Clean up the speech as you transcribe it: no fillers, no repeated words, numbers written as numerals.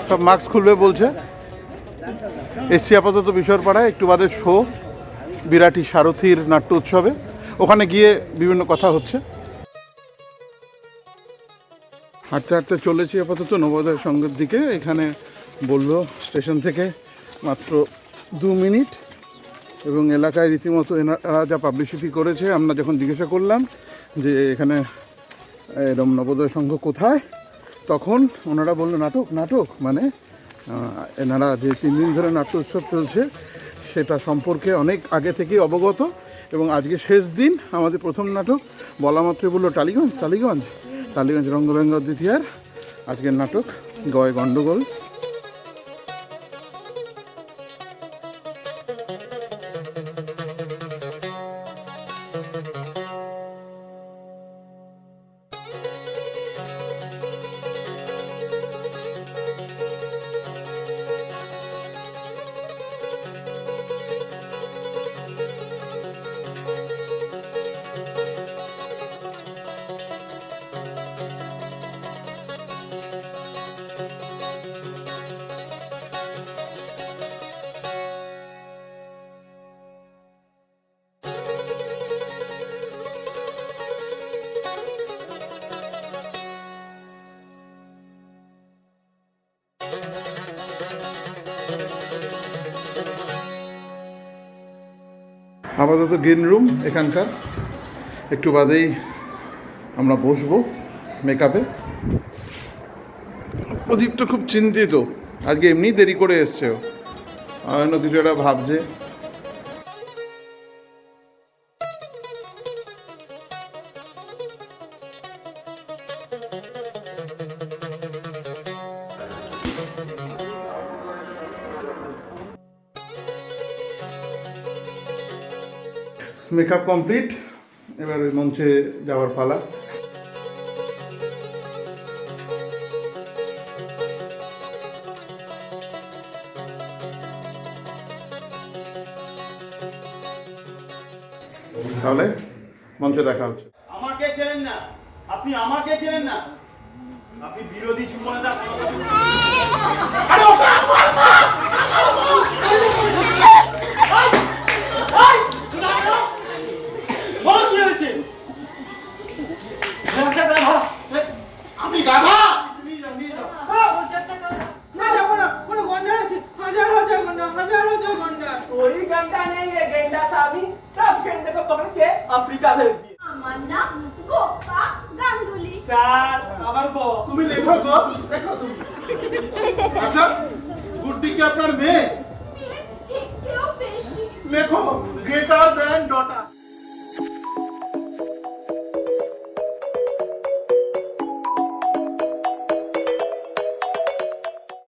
সব মাস্ক খুলবে বলছে। এসছি আপাতত বিশ্বরপাড়ায়, একটু বাদে শো বিরাটি সারথীর নাট্য উৎসবে, ওখানে গিয়ে বিভিন্ন কথা হচ্ছে। হাঁটতে হাঁটতে চলেছি আপাতত নবোদয় সংঘের দিকে। এখানে বললো স্টেশন থেকে মাত্র 2 মিনিট, এবং এলাকায় রীতিমতো এনারা যা পাবলিসিটি করেছে, আমরা যখন জিজ্ঞাসা করলাম যে এখানে এরম নবোদয় সংঘ কোথায়, তখন ওনারা বললো নাটক নাটক মানে এনারা যে 3 দিন ধরে নাট্য উৎসব চলছে সেটা সম্পর্কে অনেক আগে থেকেই অবগত, এবং আজকে শেষ দিন। আমাদের প্রথম নাটক বলা মাত্রই বললো টালিগঞ্জ রঙ্গভঙ্গ দ্বিতীয়ার আজকের নাটক গয় গণ্ডগোল। আপাতত গ্রিন রুম এখানকার, একটু বাদেই আমরা বসবো মেকআপে। প্রদীপ তো খুব চিন্তিত, আজকে এমনি দেরি করে এসছে, অন্য কিছু একটা ভাবছে। মেকআপ কমপ্লিট, এবার ওই মঞ্চে যাওয়ার পালা। তাহলে মঞ্চে দেখা হচ্ছে। আমাকে চেনেন না, আপনি আমাকে চেনেন না, আপনি বিরোধী যুবনেতা। আমি গাধা? कोई गंडा नहीं है, गेंडा साहबी सब गेंडे को पकड़ के अफ्रीका भेज दिए। আমার নাম গোপা গাঙ্গুলি। স্যার আবার গো তুমি লেখো তো, দেখো তুমি। আচ্ছা, গুড্ডি কি আপনার মেয়ে? থেকেও বেশি। লেখো গ্রেটার দ্যান ডটার।